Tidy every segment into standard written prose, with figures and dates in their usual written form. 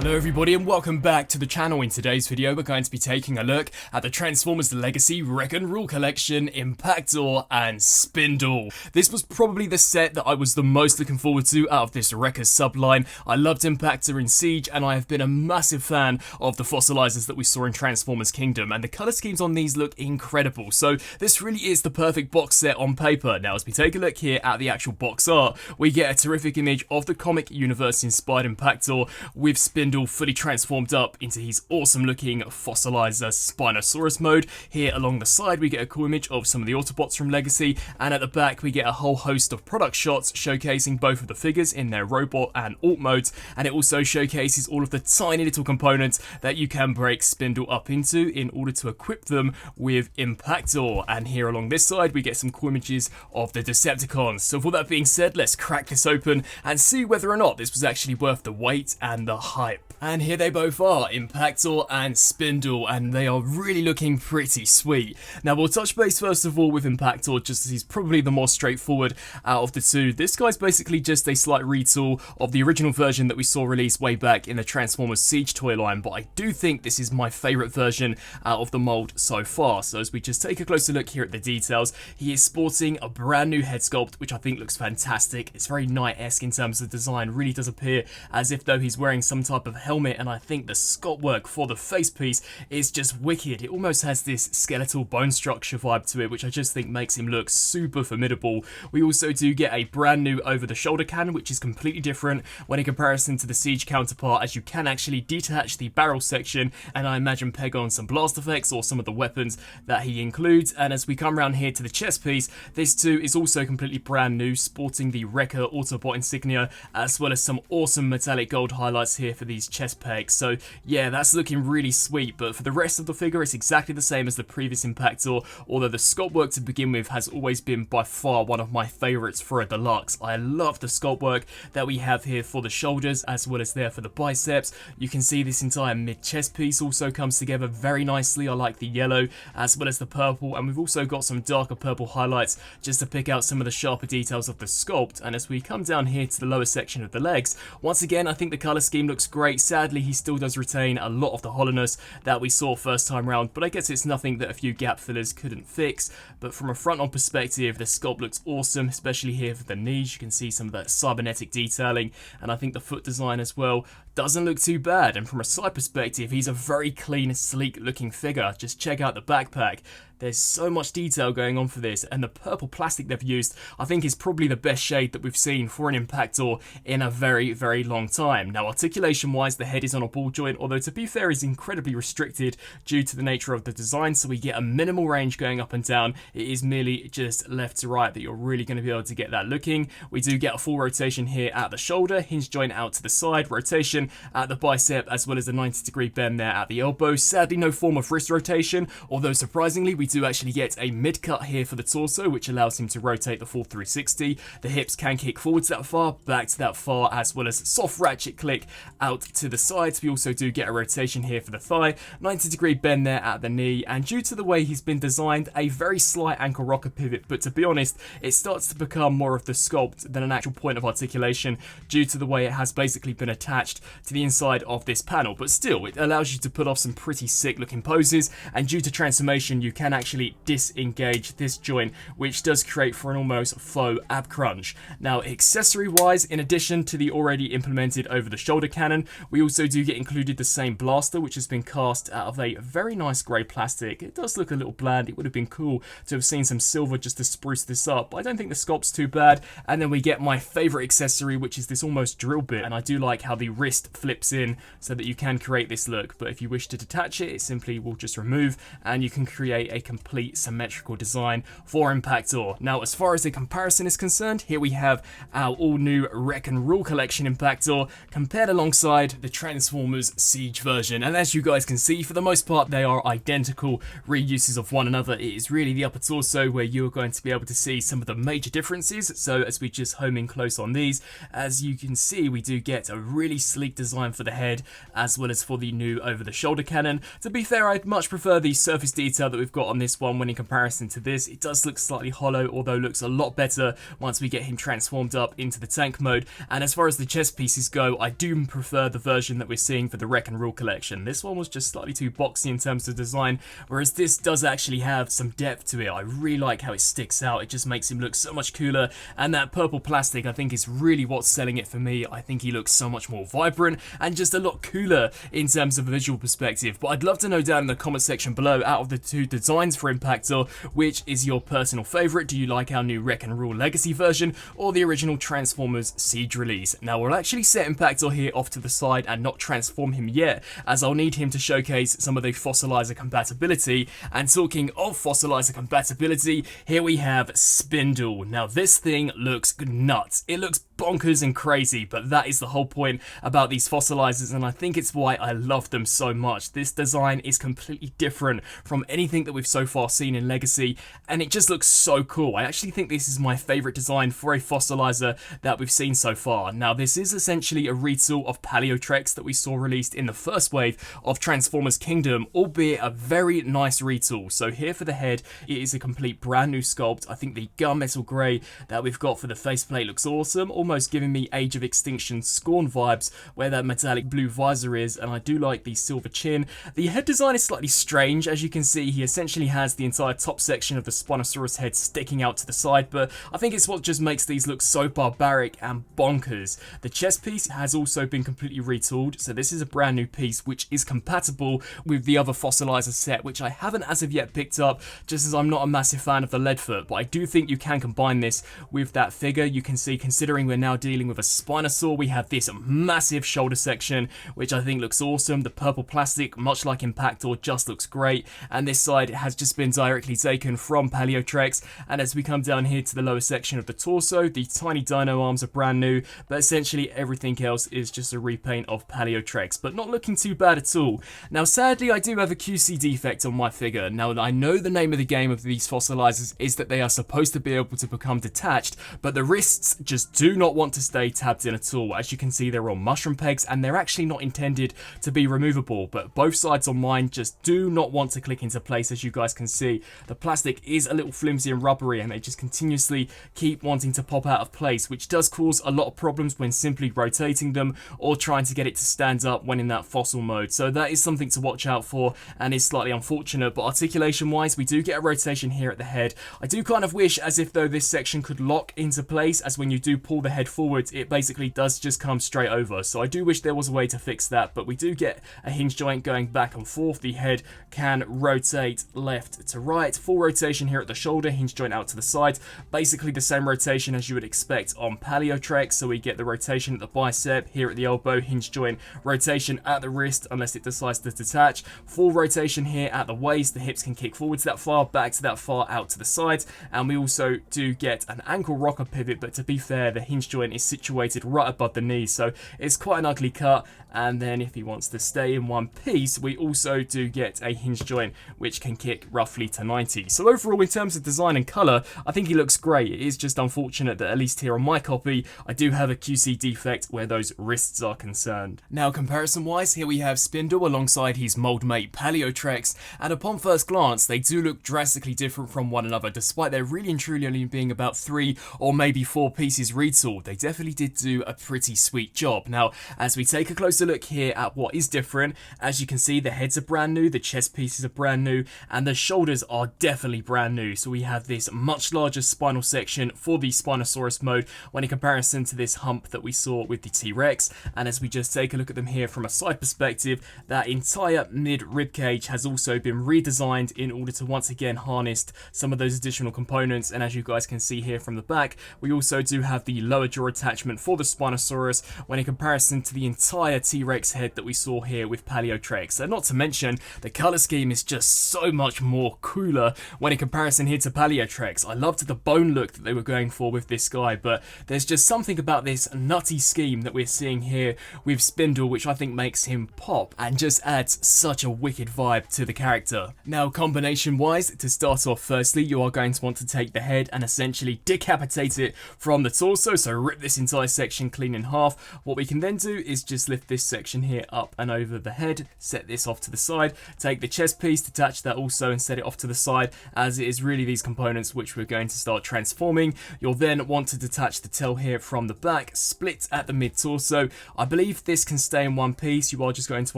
Hello everybody and welcome back to the channel. In today's video we're going to be taking a look at the Transformers Legacy Wreck and Rule Collection, Impactor and Spindle. This was probably the set that I was the most looking forward to out of this Wreckers subline. I loved Impactor in Siege and I have been a massive fan of the fossilizers that we saw in Transformers Kingdom, and the colour schemes on these look incredible. So this really is the perfect box set on paper. Now as we take a look here at the actual box art, we get a terrific image of the comic universe inspired Impactor with Spindle fully transformed up into his awesome looking fossilizer Spinosaurus mode. Here along the side we get a cool image of some of the Autobots from Legacy, and at the back we get a whole host of product shots showcasing both of the figures in their robot and alt modes, and it also showcases all of the tiny little components that you can break Spindle up into in order to equip them with Impactor. And here along this side we get some cool images of the Decepticons. So with all that being said, let's crack this open and see whether or not this was actually worth the wait and the hype. And here they both are, Impactor and Spindle, and they are really looking pretty sweet. Now we'll touch base first of all with Impactor, just as he's probably the more straightforward out of the two. This guy's basically just a slight retool of the original version that we saw released way back in the Transformers Siege toy line, but I do think this is my favourite version out of the mould so far. So as we just take a closer look here at the details, he is sporting a brand new head sculpt, which I think looks fantastic. It's very Knight-esque in terms of design, really does appear as if though he's wearing some type of helmet, and I think the sculpt work for the face piece is just wicked. It almost has this skeletal bone structure vibe to it, which I just think makes him look super formidable. We also do get a brand new over-the-shoulder cannon, which is completely different when in comparison to the Siege counterpart, as you can actually detach the barrel section and I imagine peg on some blast effects or some of the weapons that he includes. And as we come around here to the chest piece, this too is also completely brand new, sporting the Wrecker Autobot insignia as well as some awesome metallic gold highlights here for these chest pegs. So yeah, that's looking really sweet, but for the rest of the figure it's exactly the same as the previous Impactor, although the sculpt work to begin with has always been by far one of my favourites for a deluxe. I love the sculpt work that we have here for the shoulders as well as there for the biceps. You can see this entire mid-chest piece also comes together very nicely. I like the yellow as well as the purple, and we've also got some darker purple highlights just to pick out some of the sharper details of the sculpt. And as we come down here to the lower section of the legs, once again I think the colour scheme looks great. Sadly he still does retain a lot of the hollowness that we saw first time round, but I guess it's nothing that a few gap fillers couldn't fix. But from a front-on perspective, the sculpt looks awesome, especially here for the knees. You can see some of that cybernetic detailing, and I think the foot design as well doesn't look too bad. And from a side perspective, he's a very clean, sleek looking figure. Just check out the backpack. There's so much detail going on for this, and the purple plastic they've used I think is probably the best shade that we've seen for an Impactor in a very, very long time. Now articulation wise, the head is on a ball joint, although to be fair is incredibly restricted due to the nature of the design, so we get a minimal range going up and down. It is merely just left to right that you're really going to be able to get that looking. We do get a full rotation here at the shoulder, hinge joint out to the side, rotation at the bicep, as well as a 90-degree bend there at the elbow. Sadly no form of wrist rotation, although surprisingly we do actually get a mid-cut here for the torso, which allows him to rotate the full 360. The hips can kick forwards that far, back to that far, as well as soft ratchet click out to the sides. We also do get a rotation here for the thigh, 90-degree bend there at the knee, and due to the way he's been designed, a very slight ankle rocker pivot, but to be honest, it starts to become more of the sculpt than an actual point of articulation due to the way it has basically been attached to the inside of this panel. But still, it allows you to put off some pretty sick looking poses, and due to transformation you can actually disengage this joint, which does create for an almost faux ab crunch. Now accessory wise, in addition to the already implemented over the shoulder cannon, we also do get included the same blaster, which has been cast out of a very nice grey plastic. It does look a little bland. It would have been cool to have seen some silver just to spruce this up, but I don't think the sculpt's too bad. And then we get my favourite accessory, which is this almost drill bit, and I do like how the wrist flips in so that you can create this look, but if you wish to detach it, it simply will just remove and you can create a complete symmetrical design for Impactor. Now as far as the comparison is concerned, here we have our all new Wreck and Rule Collection Impactor compared alongside the Transformers Siege version, and as you guys can see, for the most part they are identical reuses of one another. It is really the upper torso where you're going to be able to see some of the major differences. So as we just home in close on these, as you can see, we do get a really sleek design for the head as well as for the new over the shoulder cannon. To be fair, I'd much prefer the surface detail that we've got on on this one when in comparison to this. It does look slightly hollow, although looks a lot better once we get him transformed up into the tank mode. And as far as the chest pieces go, I do prefer the version that we're seeing for the Wreck and Rule collection. This one was just slightly too boxy in terms of design, whereas this does actually have some depth to it. I really like how it sticks out. It just makes him look so much cooler, and that purple plastic I think is really what's selling it for me. I think he looks so much more vibrant and just a lot cooler in terms of a visual perspective. But I'd love to know down in the comment section below, out of the two designs for Impactor, which is your personal favourite? Do you like our new Wreck and Rule Legacy version or the original Transformers Siege release? Now we'll actually set Impactor here off to the side and not transform him yet, as I'll need him to showcase some of the fossilizer compatibility. And talking of fossilizer compatibility, here we have Spindle. Now this thing looks nuts. It looks bonkers and crazy, but that is the whole point about these fossilizers, and I think it's why I love them so much. This design is completely different from anything that we've so far seen in Legacy, and it just looks so cool. I actually think this is my favorite design for a fossilizer that we've seen so far. Now this is essentially a retool of Paleotrex that we saw released in the first wave of Transformers Kingdom, albeit a very nice retool. So here for the head, it is a complete brand new sculpt. I think the gunmetal grey that we've got for the faceplate looks awesome, almost giving me Age of Extinction Scorn vibes where that metallic blue visor is, and I do like the silver chin. The head design is slightly strange. As you can see, he essentially has the entire top section of the Spinosaurus head sticking out to the side, but I think it's what just makes these look so barbaric and bonkers. The chest piece has also been completely retooled, so this is a brand new piece which is compatible with the other fossilizer set, which I haven't as of yet picked up, just as I'm not a massive fan of the Leadfoot, but I do think you can combine this with that figure. You can see, considering we're now dealing with a Spinosaur, we have this massive shoulder section, which I think looks awesome. The purple plastic, much like Impactor, just looks great, and this side has just been directly taken from Paleotrex. And as we come down here to the lower section of the torso, the tiny dino arms are brand new, but essentially everything else is just a repaint of Paleotrex, but not looking too bad at all. Now sadly, I do have a QC defect on my figure. Now I know the name of the game of these fossilizers is that they are supposed to be able to become detached, but the wrists just do not want to stay tabbed in at all. As you can see, they're on mushroom pegs and they're actually not intended to be removable, but both sides on mine just do not want to click into place. As you guys can see, the plastic is a little flimsy and rubbery, and they just continuously keep wanting to pop out of place, which does cause a lot of problems when simply rotating them or trying to get it to stand up when in that fossil mode. So that is something to watch out for and is slightly unfortunate. But articulation wise, we do get a rotation here at the head. I do kind of wish as if though this section could lock into place, as when you do pull the head forwards, it basically does just come straight over. So I do wish there was a way to fix that, but we do get a hinge joint going back and forth. The head can rotate left to right, full rotation here at the shoulder, hinge joint out to the side, basically the same rotation as you would expect on Paleotrex. So we get the rotation at the bicep, here at the elbow, hinge joint rotation at the wrist unless it decides to detach, full rotation here at the waist, the hips can kick forwards that far, back to that far, out to the side, and we also do get an ankle rocker pivot, but to be fair, the hinge joint is situated right above the knee, so it's quite an ugly cut. And then if he wants to stay in one piece, we also do get a hinge joint which can kick roughly to 90. So overall, in terms of design and colour, I think he looks great. It is just unfortunate that at least here on my copy, I do have a QC defect where those wrists are concerned. Now comparison wise, here we have Spindle alongside his mold mate Paleotrex, and upon first glance they do look drastically different from one another, despite there really and truly only being about 3 or maybe 4 pieces retooled. They definitely did do a pretty sweet job. Now as we take a closer look here at what is different, as you can see, the heads are brand new, the chest pieces are brand new, and the shoulders are definitely brand new. So we have this much larger spinal section for the Spinosaurus mode when in comparison to this hump that we saw with the T-Rex. And as we just take a look at them here from a side perspective, that entire mid rib cage has also been redesigned in order to once again harness some of those additional components. And as you guys can see here from the back, we also do have the lower jaw attachment for the Spinosaurus when in comparison to the entire T-Rex head that we saw here with Paleotrex. And not to mention, the color scheme is just so much more cooler when in comparison here to Paleotrex. I loved the bone look that they were going for with this guy, but there's just something about this nutty scheme that we're seeing here with Spindle which I think makes him pop and just adds such a wicked vibe to the character. Now combination wise, to start off, firstly you are going to want to take the head and essentially decapitate it from the torso, so also rip this entire section clean in half. What we can then do is just lift this section here up and over the head, set this off to the side, take the chest piece, detach that also and set it off to the side, as it is really these components which we're going to start transforming. You'll then want to detach the tail here from the back, split at the mid-torso. I believe this can stay in one piece. You are just going to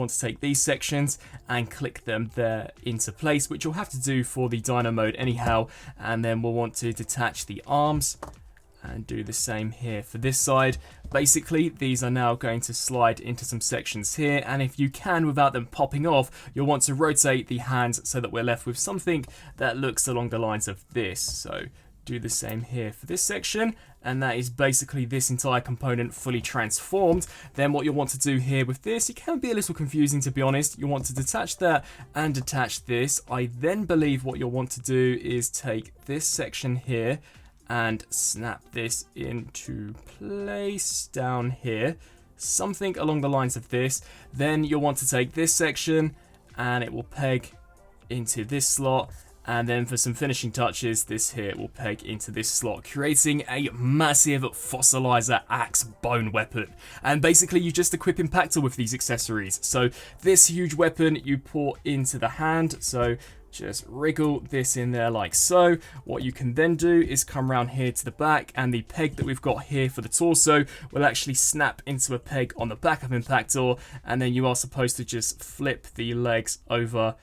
want to take these sections and click them there into place, which you'll have to do for the dyno mode anyhow, and then we'll want to detach the arms and do the same here for this side. Basically, these are now going to slide into some sections here, and if you can without them popping off, you'll want to rotate the hands so that we're left with something that looks along the lines of this. So do the same here for this section, and that is basically this entire component fully transformed. Then what you'll want to do here with this, it can be a little confusing to be honest. You'll want to detach that and detach this. I then believe what you'll want to do is take this section here and snap this into place down here, something along the lines of this. Then you'll want to take this section and it will peg into this slot, and then for some finishing touches, this here will peg into this slot, creating a massive fossilizer axe bone weapon. And basically you just equip Impactor with these accessories. So this huge weapon you pour into the hand, so just wriggle this in there like so. What you can then do is come around here to the back, and the peg that we've got here for the torso will actually snap into a peg on the back of Impactor, and then you are supposed to just flip the legs over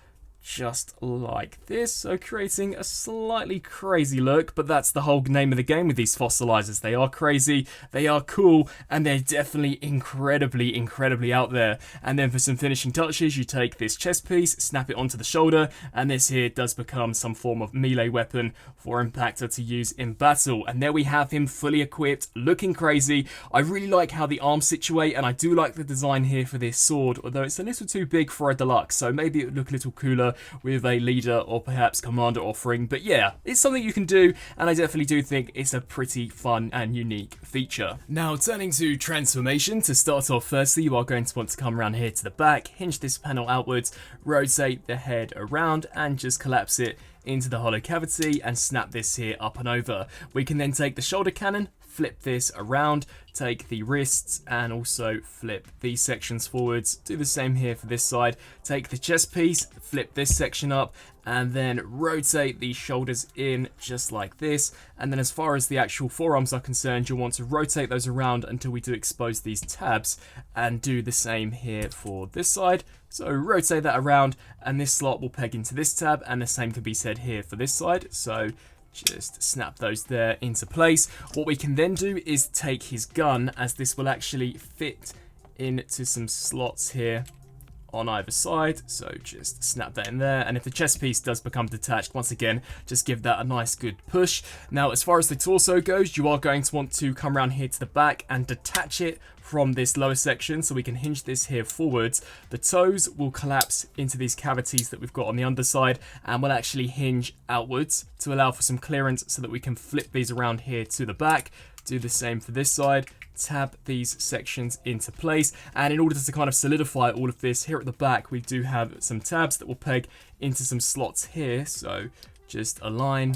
just like this, so creating a slightly crazy look, but that's the whole name of the game with these fossilizers. They are crazy, they are cool, and they're definitely incredibly out there. And then for some finishing touches, you take this chest piece, snap it onto the shoulder, and this here does become some form of melee weapon for Impactor to use in battle. And there we have him fully equipped, looking crazy. I really like how the arms situate, and I do like the design here for this sword, although it's a little too big for a deluxe, so maybe it would look a little cooler with a leader or perhaps commander offering. But yeah, it's something you can do, and I definitely do think it's a pretty fun and unique feature. Now turning to transformation, to start off firstly you are going to want to come around here to the back, hinge this panel outwards, rotate the head around and just collapse it into the hollow cavity and snap this here up and over. We can then take the shoulder cannon, flip this around, take the wrists and also flip these sections forwards. Do the same here for this side. Take the chest piece, flip this section up, and then rotate the shoulders in just like this. And then as far as the actual forearms are concerned, you'll want to rotate those around until we do expose these tabs, and do the same here for this side. So rotate that around and this slot will peg into this tab, and the same can be said here for this side. So just snap those there into place. What we can then do is take his gun, as this will actually fit into some slots here on either side. So just snap that in there, and if the chest piece does become detached, once again just give that a nice good push. Now as far as the torso goes, you are going to want to come around here to the back and detach it from this lower section, so we can hinge this here forwards. The toes will collapse into these cavities that we've got on the underside, and will actually hinge outwards to allow for some clearance so that we can flip these around here to the back. Do the same for this side. Tab these sections into place, and in order to kind of solidify all of this here at the back, we do have some tabs that will peg into some slots here, so just align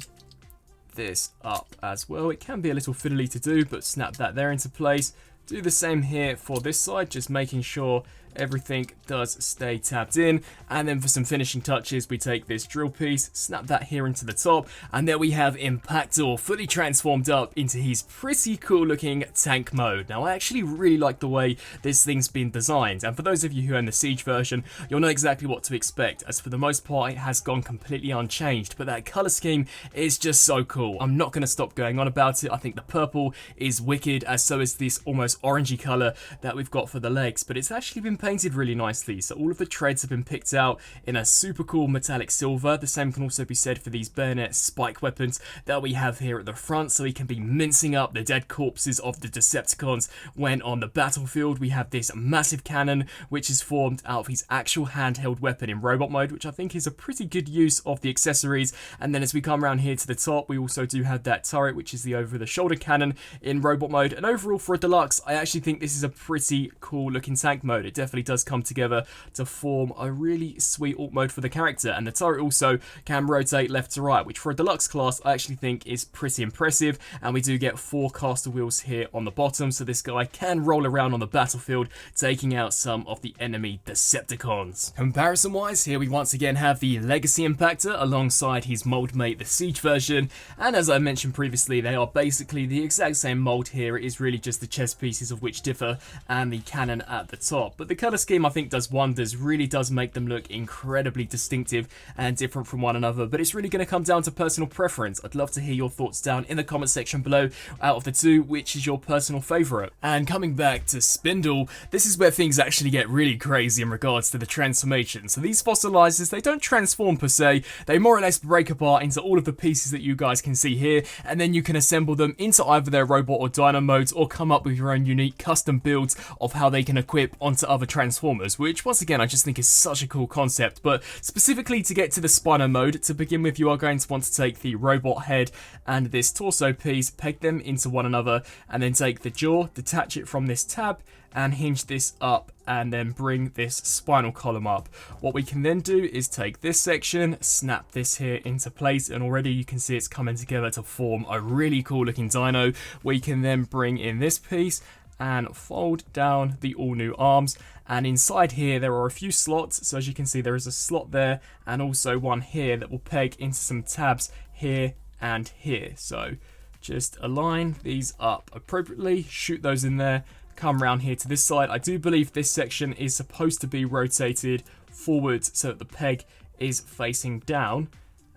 this up as well. It can be a little fiddly to do, but snap that there into place. Do the same here for this side, just making sure everything does stay tapped in. And then for some finishing touches, we take this drill piece, snap that here into the top, and there we have Impactor fully transformed up into his pretty cool looking tank mode. Now I actually really like the way this thing's been designed, and for those of you who own the Siege version, you'll know exactly what to expect, as for the most part it has gone completely unchanged, but that colour scheme is just so cool. I'm not going to stop going on about it. I think the purple is wicked, as so is this almost orangey colour that we've got for the legs, but it's actually been painted really nicely. So all of the treads have been picked out in a super cool metallic silver. The same can also be said for these bayonet spike weapons that we have here at the front, so we can be mincing up the dead corpses of the Decepticons when on the battlefield. We have this massive cannon which is formed out of his actual handheld weapon in robot mode, which I think is a pretty good use of the accessories. And then as we come around here to the top, we also do have that turret, which is the over the shoulder cannon in robot mode. And overall for a deluxe, I actually think this is a pretty cool looking tank mode. It definitely definitely does come together to form a really sweet alt mode for the character. And the turret also can rotate left to right, which for a deluxe class I actually think is pretty impressive. And we do get 4 caster wheels here on the bottom, so this guy can roll around on the battlefield, taking out some of the enemy Decepticons. Comparison wise, here we once again have the Legacy Impactor alongside his mold mate, the Siege version, and as I mentioned previously, they are basically the exact same mold here. It is really just the chest pieces of which differ and the cannon at the top, but the colour scheme I think does wonders, really does make them look incredibly distinctive and different from one another. But it's really going to come down to personal preference. I'd love to hear your thoughts down in the comment section below. Out of the two, which is your personal favourite? And coming back to Spindle, this is where things actually get really crazy in regards to the transformation. So these fossilizers, they don't transform per se, they more or less break apart into all of the pieces that you guys can see here, and then you can assemble them into either their robot or dino modes, or come up with your own unique custom builds of how they can equip onto other transformers, which once again I just think is such a cool concept. But specifically to get to the Spino mode, to begin with, you are going to want to take the robot head and this torso piece, peg them into one another, and then take the jaw, detach it from this tab, and hinge this up, and then bring this spinal column up. What we can then do is take this section, snap this here into place, and already you can see it's coming together to form a really cool looking dino. We can then bring in this piece and fold down the all new arms, and inside here there are a few slots. So as you can see, there is a slot there and also one here that will peg into some tabs here and here. So just align these up appropriately, shoot those in there, come around here to this side. I do believe this section is supposed to be rotated forward so that the peg is facing down,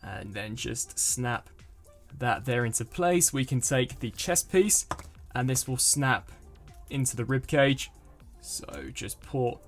and then just snap that there into place. We can take the chest piece and this will snap into the rib cage, so just port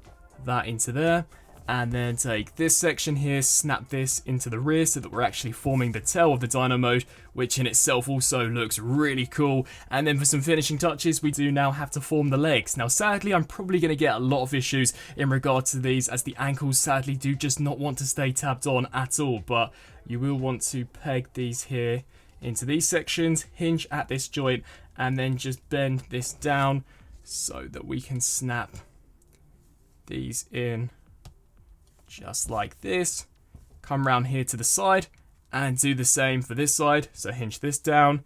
that into there, and then take this section here, snap this into the rear so that we're actually forming the tail of the dino mode, which in itself also looks really cool. And then for some finishing touches, we do now have to form the legs. Now sadly, I'm probably going to get a lot of issues in regard to these, as the ankles sadly do just not want to stay tabbed on at all, but you will want to peg these here into these sections, hinge at this joint, and then just bend this down so that we can snap these in just like this. Come around here to the side and do the same for this side. So hinge this down,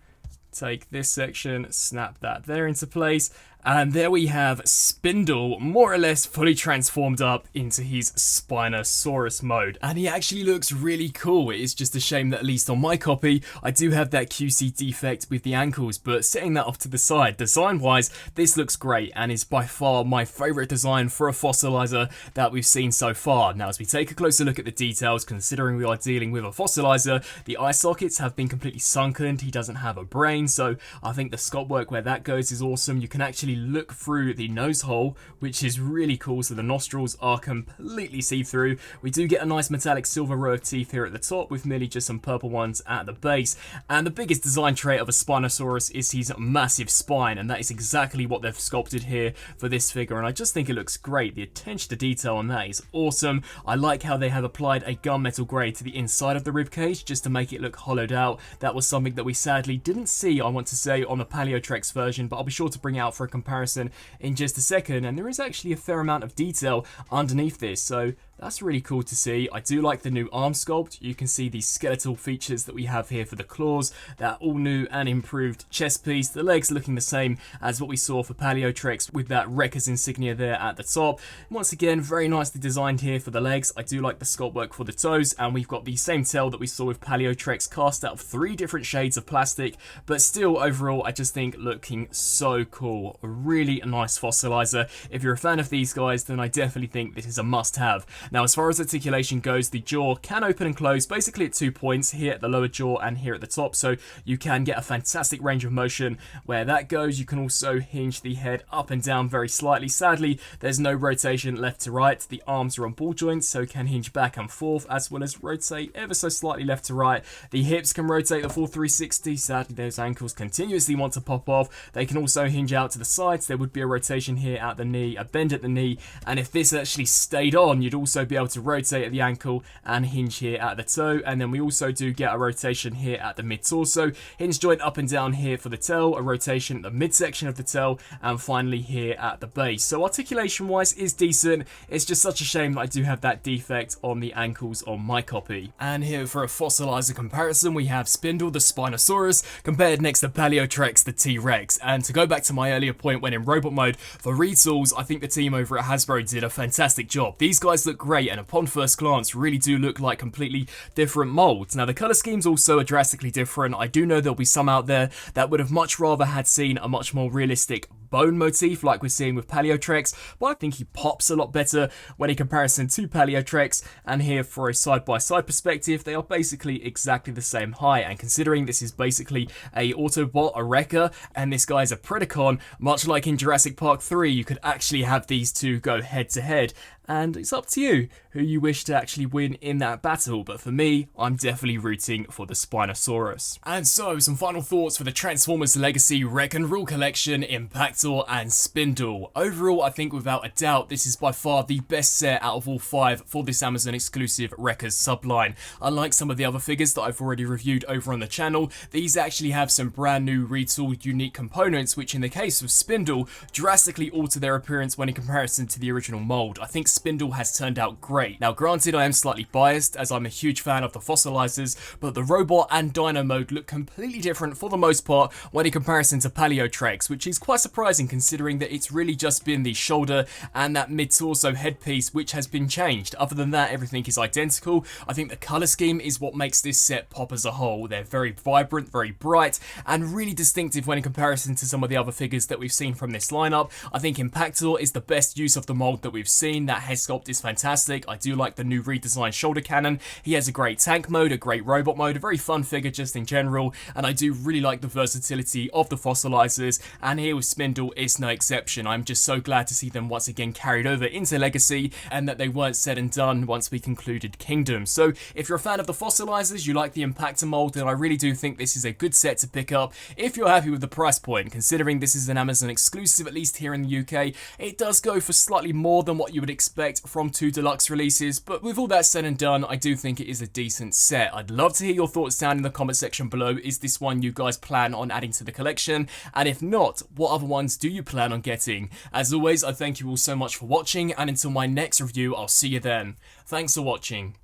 take this section, snap that there into place, and there we have Spindle more or less fully transformed up into his Spinosaurus mode. And he actually looks really cool. It is just a shame that at least on my copy, I do have that QC defect with the ankles, but setting that off to the side, design-wise, this looks great and is by far my favourite design for a fossilizer that we've seen so far. Now, as we take a closer look at the details, considering we are dealing with a fossilizer, the eye sockets have been completely sunken. He doesn't have a brain, so I think the sculpt work where that goes is awesome. You can actually look through the nose hole, which is really cool, so the nostrils are completely see-through. We do get a nice metallic silver row of teeth here at the top, with merely just some purple ones at the base. And the biggest design trait of a Spinosaurus is his massive spine, and that is exactly what they've sculpted here for this figure, and I just think it looks great. The attention to detail on that is awesome. I like how they have applied a gunmetal grey to the inside of the ribcage just to make it look hollowed out. That was something that we sadly didn't see, I want to say, on the Paleotrex version, but I'll be sure to bring it out for a comparison in just a second. And there is actually a fair amount of detail underneath this, so that's really cool to see. I do like the new arm sculpt. You can see the skeletal features that we have here for the claws, that all new and improved chest piece, the legs looking the same as what we saw for Paleotrex with that Wrecker's insignia there at the top. Once again, very nicely designed here for the legs. I do like the sculpt work for the toes, and we've got the same tail that we saw with Paleotrex, cast out of 3 different shades of plastic, but still overall I just think looking so cool. A really nice fossilizer. If you're a fan of these guys, then I definitely think this is a must-have. Now, as far as articulation goes, the jaw can open and close basically at 2 points, here at the lower jaw and here at the top, so you can get a fantastic range of motion where that goes. You can also hinge the head up and down very slightly. Sadly, there's no rotation left to right. The arms are on ball joints, so can hinge back and forth, as well as rotate ever so slightly left to right. The hips can rotate the full 360. Sadly, those ankles continuously want to pop off. They can also hinge out to the sides. There would be a rotation here at the knee, a bend at the knee, and if this actually stayed on, you'd also also be able to rotate at the ankle and hinge here at the toe, and then we also do get a rotation here at the mid-torso, hinge joint up and down here for the tail, a rotation at the midsection of the tail, and finally here at the base. So articulation wise is decent, it's just such a shame that I do have that defect on the ankles on my copy. And here for a fossilizer comparison, we have Spindle the Spinosaurus compared next to Paleotrex the T-Rex. And to go back to my earlier point when in robot mode, for retools, I think the team over at Hasbro did a fantastic job. These guys look great and upon first glance really do look like completely different molds. Now the colour schemes also are drastically different. I do know there'll be some out there that would have much rather had seen a much more realistic bone motif like we're seeing with Paleotrex, but I think he pops a lot better when in comparison to Paleotrex. And here for a side-by-side perspective, they are basically exactly the same height, and considering this is basically a Autobot, a Wrecker, and this guy is a Predacon, much like in Jurassic Park 3, you could actually have these two go head to head. And it's up to you who you wish to actually win in that battle, but for me, I'm definitely rooting for the Spinosaurus. And so, some final thoughts for the Transformers Legacy Wreck and Rule Collection, Impactor and Spindle. Overall, I think without a doubt, this is by far the best set out of all 5 for this Amazon exclusive Wreckers subline. Unlike some of the other figures that I've already reviewed over on the channel, these actually have some brand new retooled unique components, which in the case of Spindle, drastically alter their appearance when in comparison to the original mold. I think Spindle has turned out great. Now granted, I am slightly biased as I'm a huge fan of the fossilizers, but the robot and dino mode look completely different for the most part when in comparison to Paleotrex, which is quite surprising considering that it's really just been the shoulder and that mid-torso headpiece which has been changed. Other than that, everything is identical. I think the colour scheme is what makes this set pop as a whole. They're very vibrant, very bright, and really distinctive when in comparison to some of the other figures that we've seen from this lineup. I think Impactor is the best use of the mold that we've seen. That head sculpt is fantastic. I do like the new redesigned shoulder cannon. He has a great tank mode, a great robot mode, a very fun figure just in general, and I do really like the versatility of the fossilizers, and here with Spindle is no exception. I'm just so glad to see them once again carried over into Legacy, and that they weren't said and done once we concluded Kingdom. So if you're a fan of the fossilizers, you like the Impactor mold, then I really do think this is a good set to pick up if you're happy with the price point. Considering this is an Amazon exclusive, at least here in the UK, it does go for slightly more than what you would expect from 2 deluxe releases, but with all that said and done, I do think it is a decent set. I'd love to hear your thoughts down in the comment section below. Is this one you guys plan on adding to the collection? And if not, what other ones do you plan on getting? As always, I thank you all so much for watching, and until my next review, I'll see you then. Thanks for watching.